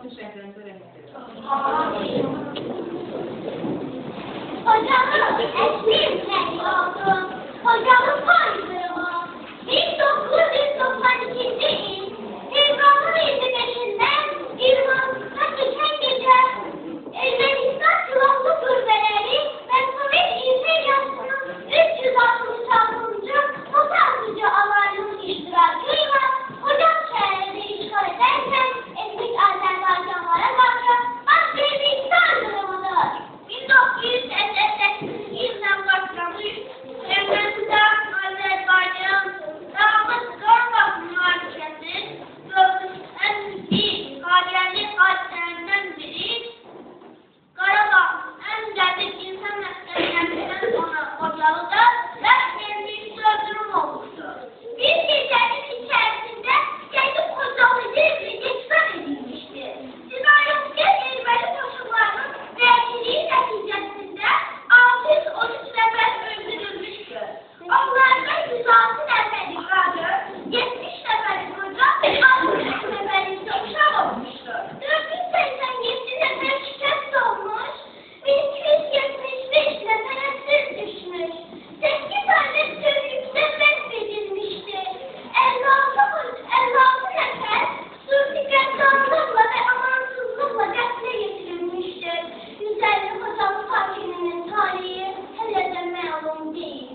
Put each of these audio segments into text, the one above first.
bütün şəhərlərimizə rəhmət edir. Hocamın əslim səhi olsun, hocamın faydalı ol. 1992-ci il, Fevralın 25-dən İrvanlıqda keçən gecə Ermənistan silahlı qüvvələri və Sovet İmperiyasının 366-cı Motatıcı alayının iştirakı ilə hocam şəhərində işğal edərkən etnik Azərbaycanlara qarşı baş verdiyi saldırımıdır. 1958 ildən başlamış Ermənistan, Azərbaycan, Dağlıq Qarabağ münaqişəsi ən mühüm faciəli hadisələrindən biri Qarabağın ən qədim insan məskənindən sonra Xocalıda baş verdiyi soykırım olmuşdur. Bir gecənin içərisində Gedib Xocalı yerli işğal edilmişdir. Cinayətkar erməni qoşunlarının vəhşiliyi nəticəsində 613 nəfər öldürülmüşdür. Onlardan 106 nəfəri qadın, 70 nəfəri qoca, 65 nəfəri isə uşaq olmuşdur. 487 nəfər şikəst olmuş, 1275 nəfərə sür düşmüş, 8 adet sürgündə vəsb edilmişdir. 56 nəfər sürgü qəddamlıqla və amansızlıqla qətlə yetirilmişdir. 150 Xocalı sakininin tarihi hələ də məlum deyil.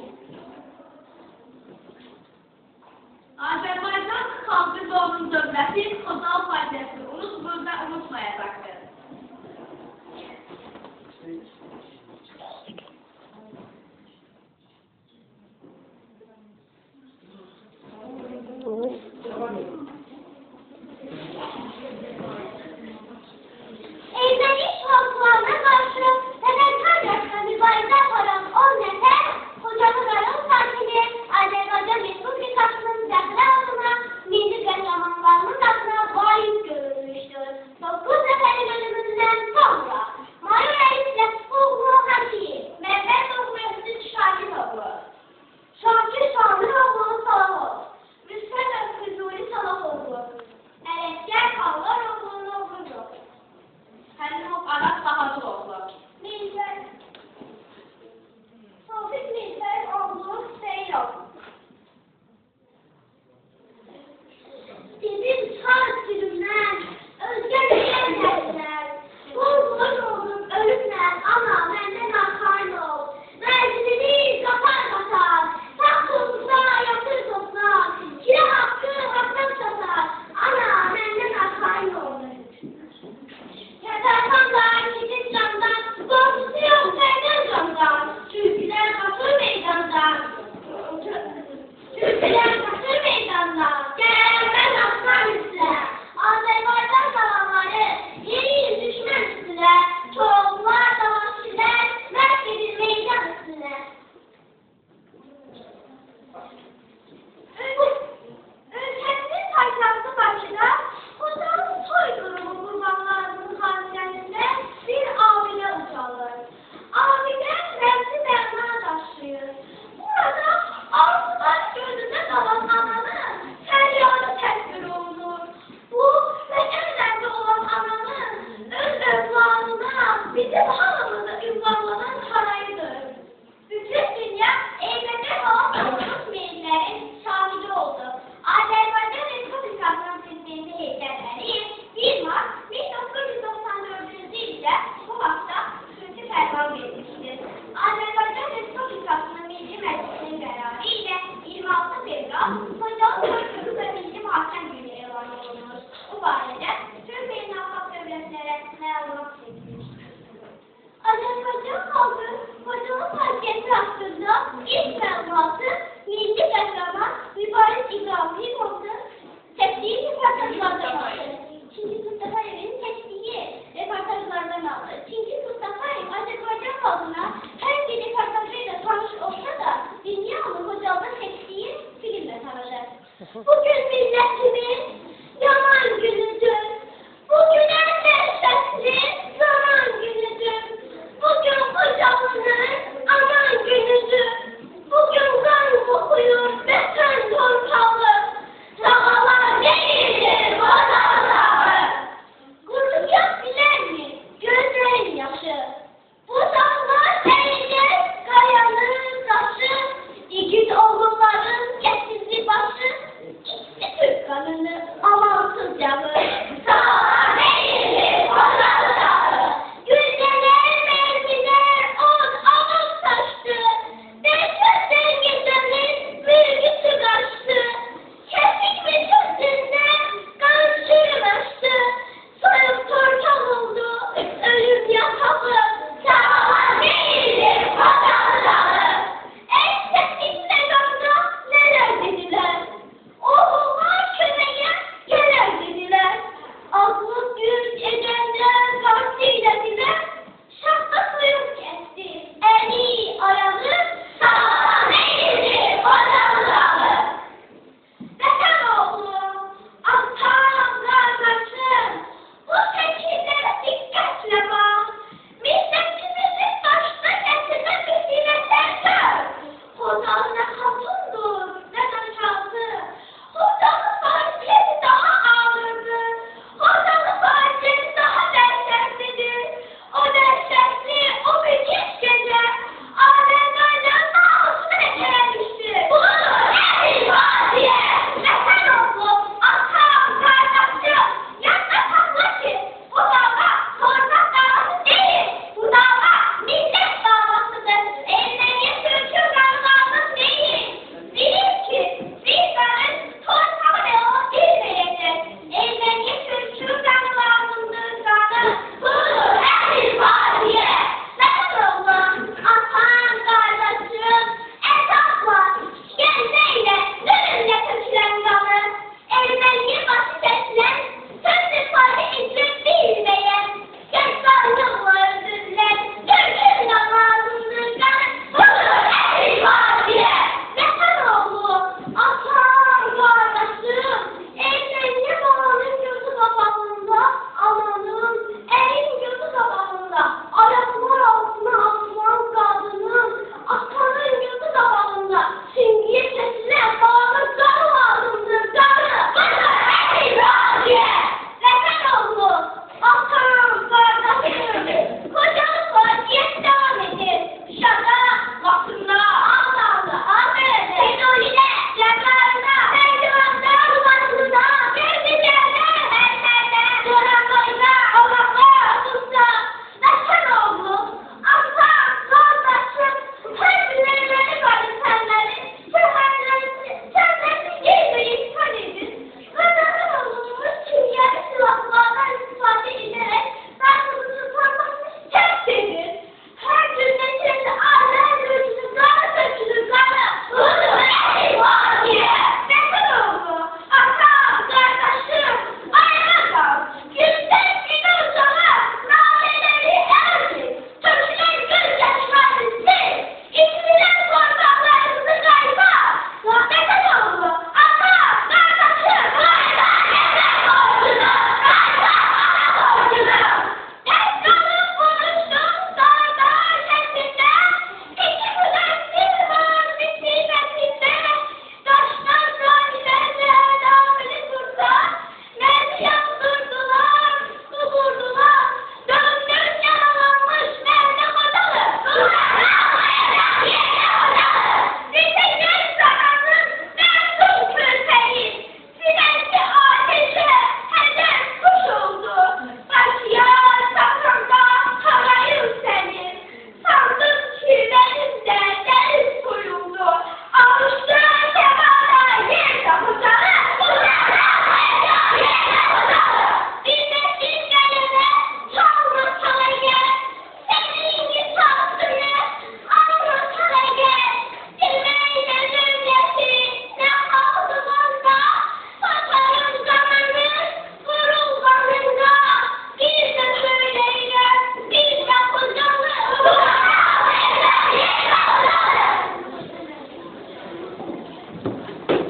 Azərbaycan xalqı və onun dövləti Xocalı faciəsini unutmur və unutmayacaqdır. Erməni işğalçılarına qarşı fədakar mübarizə aparan 10 nəfər Xocalı rayon sakini Azərbaycan Respublikasının zəxirə altına milli qəhrəmanlarının adına layiq görülmüşdür. 9 nəfərin ölümündən sonra Mayor Əlif Rəfiqoğlu Hacıyev, Məhmədoğlu Öztürk Şahidoğlu, Şakir Şamiloğlu Salahov, Rüstəm Füzuli Salahoğlu, Ələskər Allaroğlu Novruzov, Həlimov Aras Sahadoğlu, Sofiq Mirzəyoğlu Hüseynov, Bizim çar sürümdən özgə deyərlər, qulluğun olub ölümlər, ana məndən arxayn ol, məclini qatar, sağ solunda yatır toplar, kira haqqı haqdan satar, ana məndən arxayn ol. Yatırsanlar gidin candan, qorxusu yox səydən candan, türkülər qatır meydandan, gəlməz aslan üstə, Azərbaycan qalanları, yeni il düşmən üstünə, çoğullar, davaşilər, məhv edir meydan üstünə. Ölkəmizin paytaxtı Bakıda Xocalı soyqırımı qurbanlarının xatirəsində bir abidə ucalır. Abidə rəmzi məna daşıyır. Burada arzular gözündə qalan ananın fəryadı təsvir olunur. Bu, vətənlərdə olan ananın öz övladına bizim halımızı ünvanlanan harayıdır. Bütün dünya eynədə olan unutmayınların şahidi oldu. Azərbaycan Respublikasının Prezidenti Heydər Əliyev 1 mart 1994-cü ildə bu vaxtda xüsusi fərman vermişdir. Azərbaycan Respublikasının Milli Məclisinin qərarı ilə 26 fevral Xocalı soykırımı və Milli Mühakimə günü elan olunur. Bu barədə bütün beynəlxalq dövlətlərə məlumat verilmişdir. Azərbaycan xalqı Xocalı faciəsi haqqında ilk məlumatı milli qəhrəman Mübariz İbrahimovun çəkdiyi reportajlardan aldı. Çingiz Mustafayev'in çəkdiyi reportajlardan aldı. Çingiz Mustafayev Azərbaycan xalqına hər bir reportajıyla tanış olsa da dünya onu Xocalı'da çəkdiyi filmlə tanıdı. Bugün millətimiz yaman günüdür. Bugün ən dəhşətli zaman günüdür. Bugün Xocalı'nın aman günüdür. Bugün qan kokuyur vətən torpağı. Sağalar değildir vatan dağı.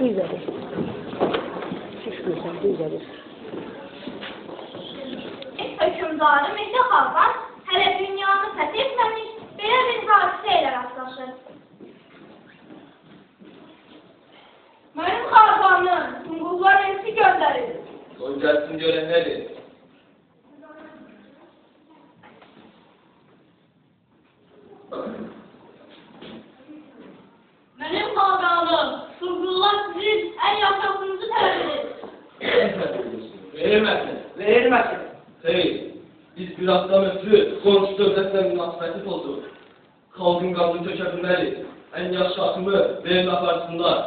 Düzəlir. Şişmirsən, düzəlir. Hökümdarı Mircə Xalqan hələ dünyanı fəth etməmiş, belə bir hadisə ilə rastlaşır. Mənim xalqanım, Tunqullar elçi göndərir. O gəlsin görən nədir? Mənim xalqanım, Tunqullar sizin ən yaxşısınızı tələb edir. Verilməsin. Verilməsin. Xeyr, biz bir haftadan ötürü qonşu dövlətlə münasibətli olduq. Xalqın qanını tökə bilməli, ən yaxşı atımı verin aparsınlar.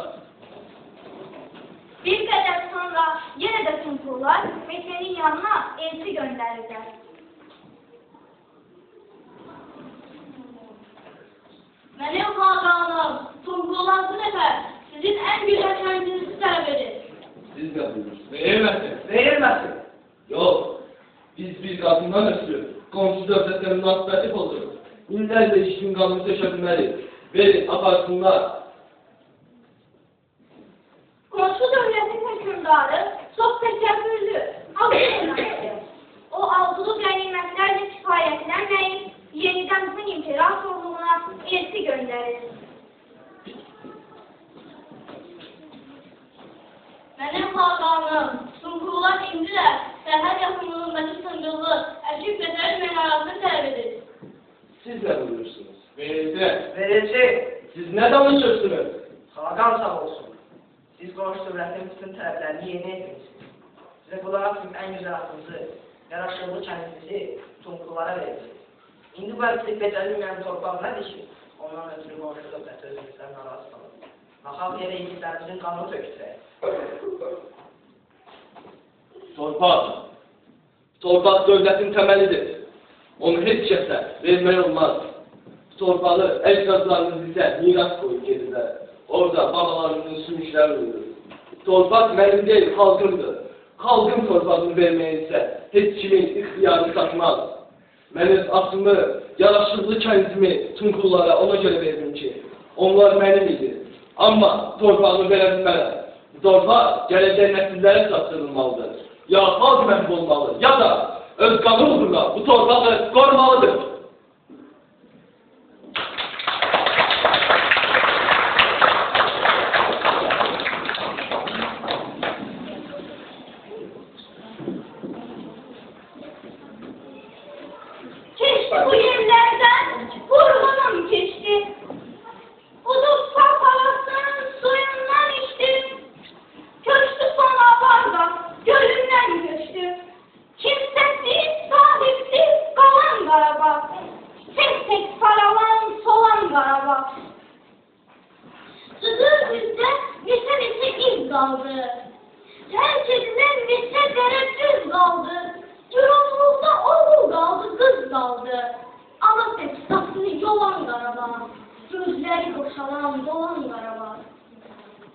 Bir qədər sonra yenə də Tunqullar Mete'nin yanına elçi göndərirlər. Mənim xalqanım, Tunqullar bu dəfə sizin ən gözəl kəndinizi tələb edir. Siz nə buyurursunuz? Verilməsin. Verilməsin. Yox, biz bir qadından ötürü qonşu dövlətlə münasibətli olduq. İllərlə işin qanını tökə bilməli, verin aparsınlar. Qonşu dövlətin hökümdarı çox təkəbbürlü, ağırlıqdır. O aldığı qənimətlərlə kifayətlənməyib, yenidən bu imperatorluğuna elçi göndərir. Mənim xalqanım, Tunqullar indi də sərhəd yaxınlığındakı Sıncılı Əşib Betəri mənarasını tələb edir. Siz nə buyurursunuz? Verildi. Verilsin. Siz nə danışırsınız? Xalqan sağ olsun. Siz qonşu dövlətin bütün tələblərini yerinə etmişsiniz. Sizə qulaq kimi ən gözəl atınızı, yaraşıqlı kəndinizi Tunqullara verirsiniz. İndi bu Əşib Betəri mənim torpaq nədir ki? Ondan ötürü qonşu dövləti özümüzdən narazı qalır. Naxaq yerə yiğitlərimizin qanını tökdürək. Torpaq dövlətin təməlidir. Onu heç kəsə vermək olmaz. Torpağı əcdadlarımız bizə miras qoyub gedirlər. Orada babalarımızın sümükləri ölür. Torpaq mənim deyil, xalqımdır. Xalqın torpağını verməyə isə heç kimin ixtiyarını satmaz. Mən öz atımı, yaraşıqlı kəndimi Tunqullara ona görə verdim ki, onlar mənim idi. Amma torpağını verə bilmərəm. Torpaq gələcək nəsillərə çatdırılmalıdır. Ya xalq məhv olmalı, ya da öz qanı uğruna bu torpağı qorumalıdır. Keçdi bu yerlərdən, vurğunum keçdi. Udub papalasın, suyundan içdi. Köçdü sonra barda, gölündən göçdü. Kimsəsiz, sahipsiz qalan Qarabağ. Tek saralan, solan Qarabağ. Sızır bizdə neçə iz qaldı. Tərk edilen neçə dərə düz qaldı. Yurumluqda oğul qaldı, qız qaldı. Ana səsini yolan Qarabağ. Gözləri boşalan, dolan Qarabağ.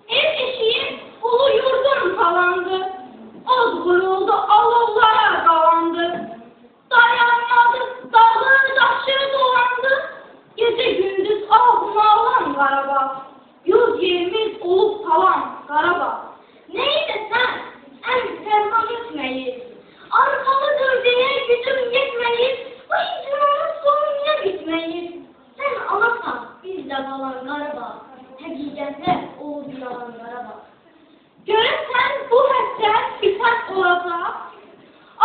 Ev eşiği ulu yurdum falandı. Od quruldu, alovlara qalandı. Dayanmadı, dağı daşı dolandı. Gecə gündüz ağlayan Qarabağ. Yurd yerimiz olub falan Qarabağ. Neydi sən? Ən fərman etməyir. Arxalıdır deyə gücüm yetməyir. Bu icranın sonu niyə bitməyir? Sən alasan, biz də qalan Qarabağ. Həqiqətlə olub yalan Qarabağ. Görəsən bu həssət bitən olacaq.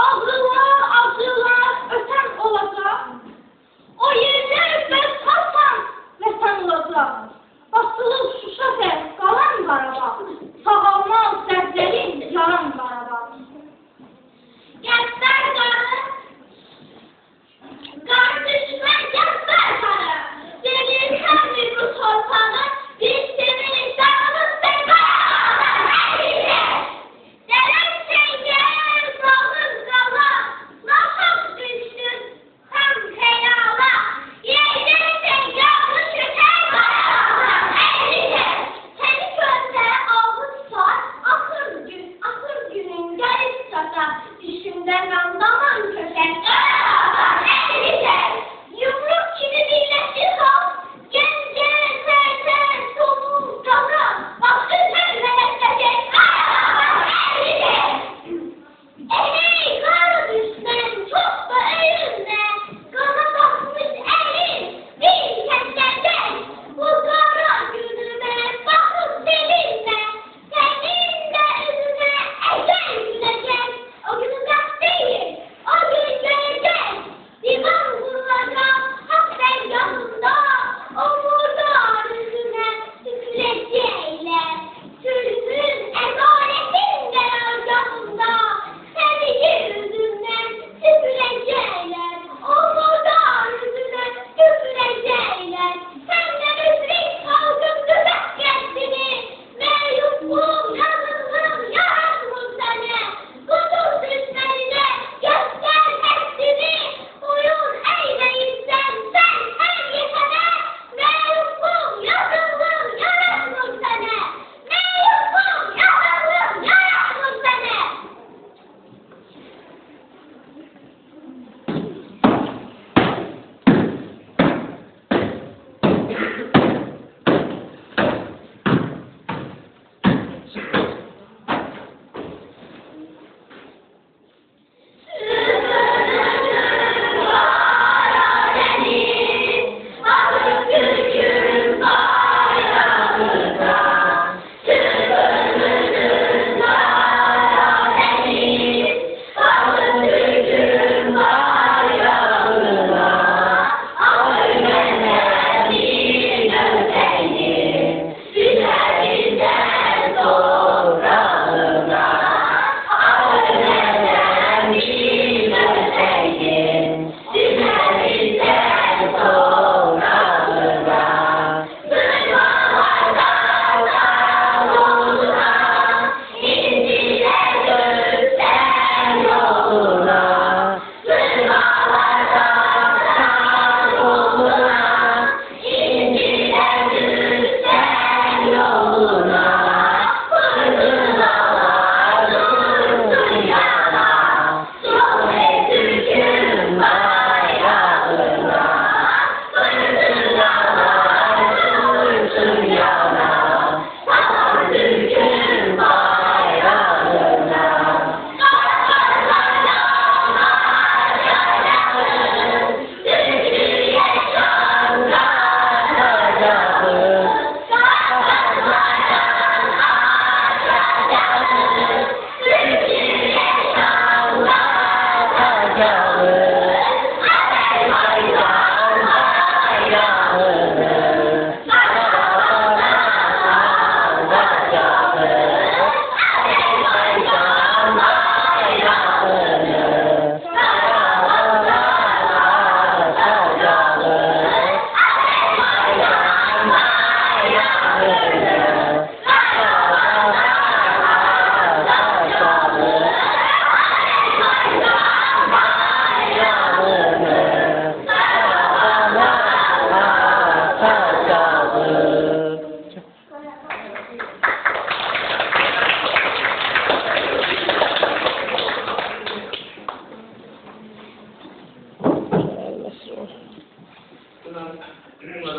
Ağrılar, acılar ötən olacaq. O yerdə mən qalsam vətən olacaq. Basılıb Şuşa qalan Qarabağ. Sağalmaz dərdlərin yaran Qarabağ. Gənclər qarı, qarı düşmən gənclər qarı. Delirkəndir bu torpağı, biz seni dağınız sevməyələr. Dərək çəkər, dağız qala, naşaq düşdün, həm xəyala. Yedirsən yağlı şəkər qarabağ. Səni gözlə ağız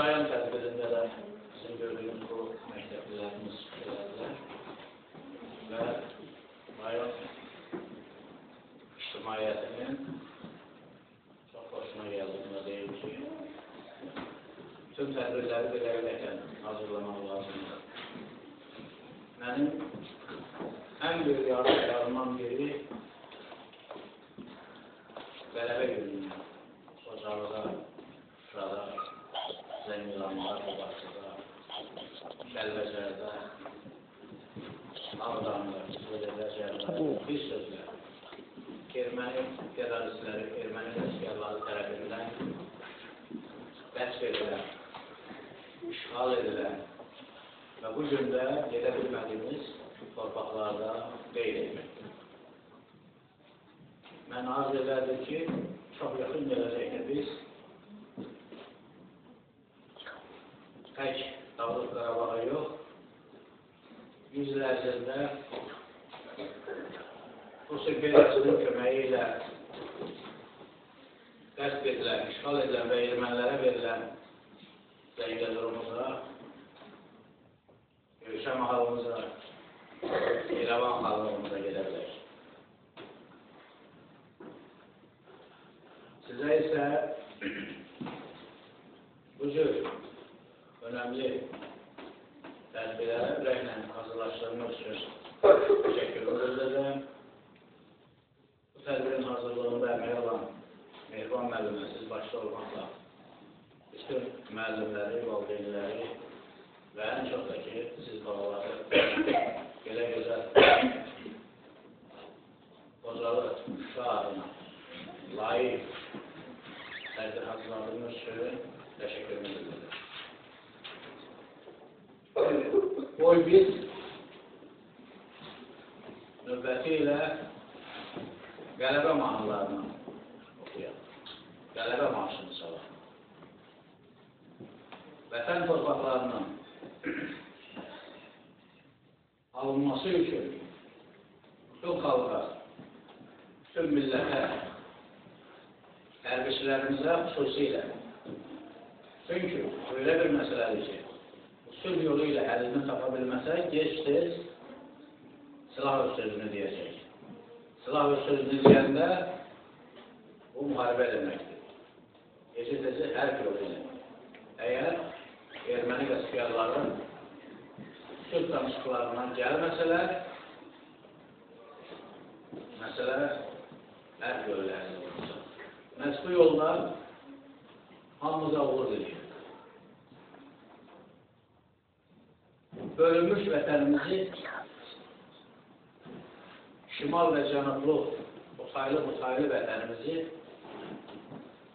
Rayon tədbirində də sizin gördüyünüz bu məktəblilərimiz elədilər və rayon ictimaiyyətinin çox hoşuna gəldiyini deyir ki, bütün tədbirləri belirlərkən hazırlamaq lazımdır. Mənim ən böyük yarışlarımdan biri qələbə günündə, Ocaqlıda, Şurada, Zəngilanda, Qubasıda, Kəlbəcərdə, Ağdamda, Zədəcərdə, bir sözlə erməni teröristləri, erməni əsgərləri tərəfindən qəsb edilən, işğal edilən və bu gündə gedə bilmədiyimiz torpaqlarda qeyd etməkdir. Mən arz edərdim ki, çox yaxın gələcəkdə biz tək Dağlıq Qarabağa yox, 100 il ərzində Rus imperiyasının köməyi ilə qəsb edilən, işğal edilən və ermənilərə verilən Zəngəzurumuza, Gülşən halımıza, İrəvan halımıza gedə bilər. Sizə isə bu cür önəmli tədbirlərə ürəklə hazırlaşdırmaq üçün təşəkkür edirəm. Bu tədbirin hazırlığında əməyi olan Mehriban müəllimə, siz başda olmaqla bütün müəllimləri, valideynləri və ən çox da ki, siz balaları belə gözəl Qocalı Şuşa adına layiq tədbir hazırladığınız üçün təşəkkür edirəm. Qoy biz növbəti ilə qələbə mahnılarını oxuyaq, qələbə marşını çalaq. Vətən torpaqlarının alınması üçün bütün xalqa, bütün millətə, hərbiçilərimizə xüsusilə. Çünki öyle bir məsələdir ki, sülh yolu ilə əlini tapa bilməsək, gec-tez silah öz sözünü deyəcək. Silah öz sözünü deyəndə bu müharibə deməkdir. Eşitəcək hər yolu. Əgər erməni qəsbkarları sülh danışıqlarından gəlməsələr, məsələ hər yollarında olacaq. Məhz bu yollar hamımıza uğur edir. Bölünmüş vətənimizi şimal və cənublu otaylı vətənimizi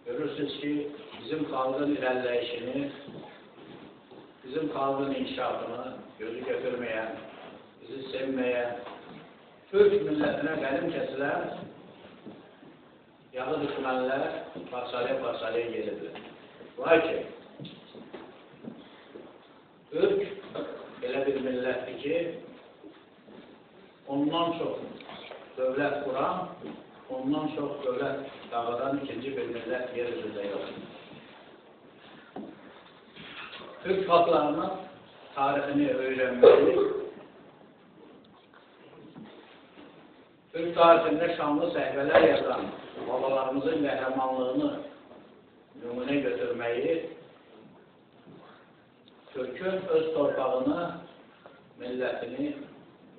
görürsünüz ki, bizim xalqın irəliləyişini, bizim xalqın inkişafını gözü götürməyən, bizi sevməyən, Türk millətinə qəlim kəsilən yağı düşmənlər parçalaya gelirdir. Lakin Türk elə bir millətdir ki, ondan çox dövlət quran, ondan çox dövlət dağıdan ikinci bir millət yer üzrdə yoxdur. Türk xalqlarının tarixini öyrənməli, Türk tarixində şanlı səhvələr yazan babalarımızın qəhrəmanlığını nümunə götürməyi, Türk'ün öz torpağını, millətini,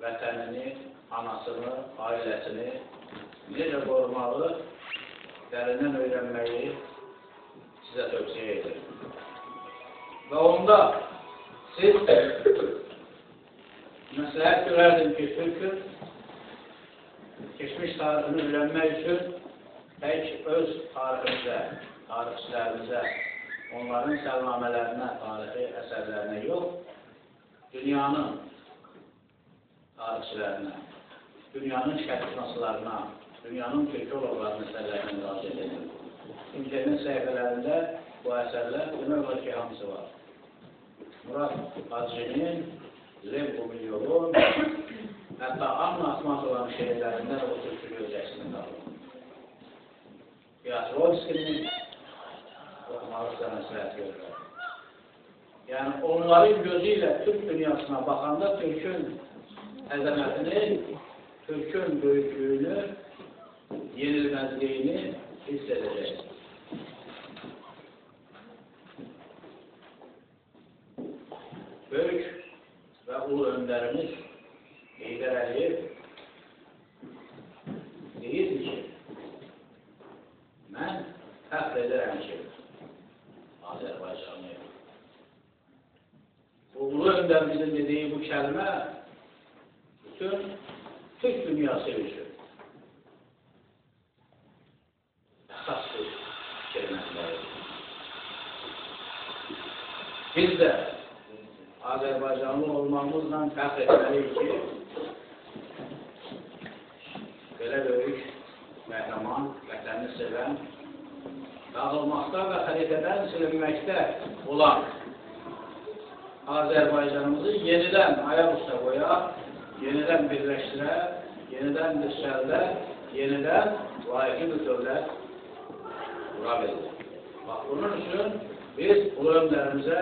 vətənini, anasını, ailəsini necə qorumalı, dərindən öyrənməyi sizə tövsiyə edir. Və onda siz məsləhət görərdim ki, Türk'ün keçmiş tarixini öyrənmək üçün tək öz tariximizə, tarixçilərimizə, onların səlnamələrinə, tarixi əsərlərinə yox, dünyanın tarixçilərinə, dünyanın şərqşünaslarına, dünyanın türkoloqlarının əsərlərinə müraciət edir. İnternet səhifələrində bu əsərlər demək olar ki, hamısı var. Murad Hacı'nın, Lev Gumilyovun, hətta Anna Asmatoğlu'nun şehirlərində o türkü görəcəksini qalır. Piyatrovskinin oxumalı sizə məsləhət görürlər. Yəni, onların gözü ilə Türk dünyasına baxanda Türk'ün əzəmətini, Türk'ün böyüklüyünü, yenilməzliyini hiss edəcək. Böyük və ulu öndərimiz Heydər Əliyev deyirdi ki, mən fəxr edirəm ki, Azərbaycanlıyım. Bu ulu öndərimizin dediyi bu kəlmə bütün Türk dünyası üçün əsas bir kəlmədir. Biz də Azərbaycanlı olmamızla fəxr etməliyik ki, belə böyük, qəhrəman, vətənini sevən, dağılmaqda və xəritədən silinməkdə olan Azərbaycanımızı yenidən ayaq üstə qoyaq, yenidən birləşdirək, yenidən dirçəldək, yenidən layiqli bir dövlət qura bilir. Bax, bunun üçün biz ulu öndərimizə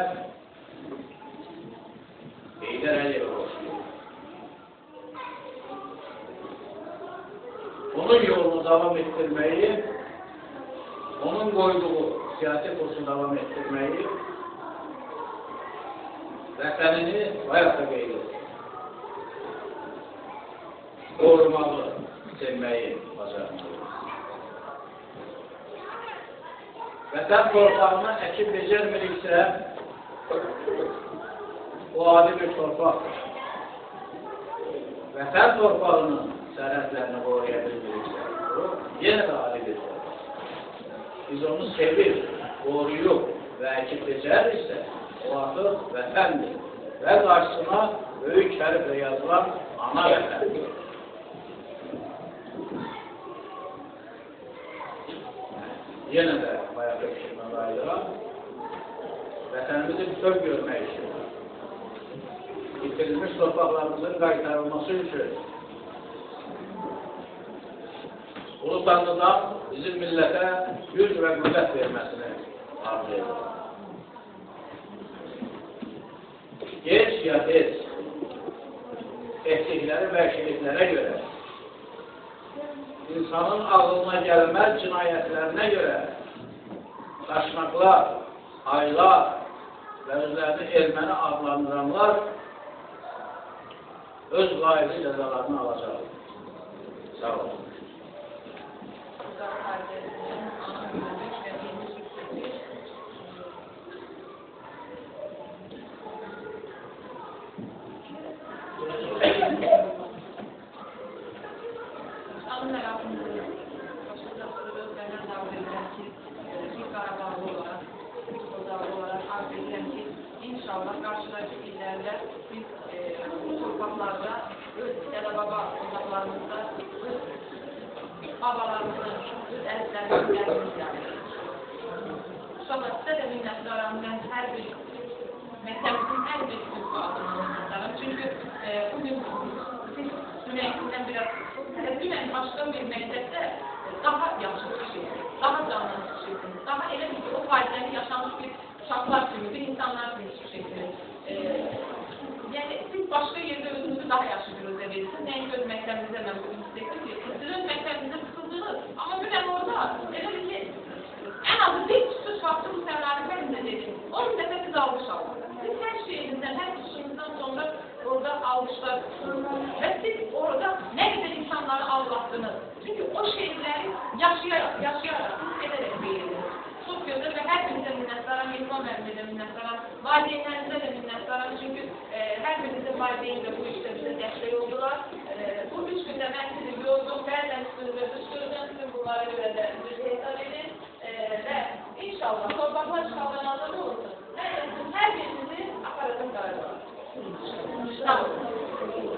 Heydər Əliyevə borcluyuq. Onun yolunu davam etdirməyi, onun qoyduğu siyasi kursu davam etdirməyi, vətənini ayaqda qeydir. Qorumalı, sevməyi bacarmalıyıq. Vətən torpağını əkib becərmiriksə, o adi bir torpaqdır. Vətən torpağının sərhədlərini qoruya bilmiriksə, o yenə də adi bir torpaq. Biz onu sevir, qoruyuq və əkib becəririksə, o artıq vətəndir və qarşısına böyük hərflə yazılan ana vətəndir. Yenə də bayaq fikrimə qayıdıram, vətənimizi bütöv görmək üçün, itirilmiş torpaqlarımızın qaytarılması üçün Ulu Tanrı'dan bizim millətə güc və qüvvət verməsini arzu edir. Geç ya tez etdikləri vəhşiliklərə görə, insanın ağlına gəlməz cinayətlərinə görə daşnaqlar, aylar və özlərini erməni adlandıranlar öz layiqli cəzalarını alacaq. Sağ olun. İnşallah karşıdaki illərdə biz torpaqlarda öz dədə-baba ocaqlarımızda öz babalarımızın, öz əzizlərimizin gəlimiz. Uşaqlar, sizə də minnətdaram. Mən hər bir məktəbimizin hər bir adına minnətdaram. Çünki bugün siz dünəyindən biraz dünən başqa bir məktəbdə daha yaxşı çıxışırsınız, daha canlı çıxışırsınız, daha elə bir o faizləri yaşanmış bir uşaqlar kimi, bir insanlar kimi çıxışırsınız. Yəni, siz başqa yerdə özünüzü daha yaxşı gözlə verirsiniz. Nəinki öz məktəbinizə mən bugün istəyirəm ki, siz öz məktəbinizə sıxıldınız. Amma dünən orada, elə bir ki, ən azı bir çıxış vaxtı bu səmrarı mənimlə dedim. 10 dəfə biz almış aldık. Siz hər şeyinizdən, hər çıxışınızdan sonra orada almışlar. Və siz orada nə qədər insanları aldattınız. Çünki o şeyləri yaşayarak, siz edərək verirsiniz. Çox gözəl və hər birinizə minnətdaram, Elman müəllimə də minnətdaram, valideynlərinizə də minnətdaram. Çünki hər birinizin valideyni də bu işdə bizə dəstək oldular. Bu 3 gündə mən sizi gördüm, bəzən üstünüzə düşdürdüm, sizin bunlara görə də üzr hesab edin. Və inşallah torpaqlar işğaldan azad olsun. Hər birinizi aparatın qararı var. Sağ olun.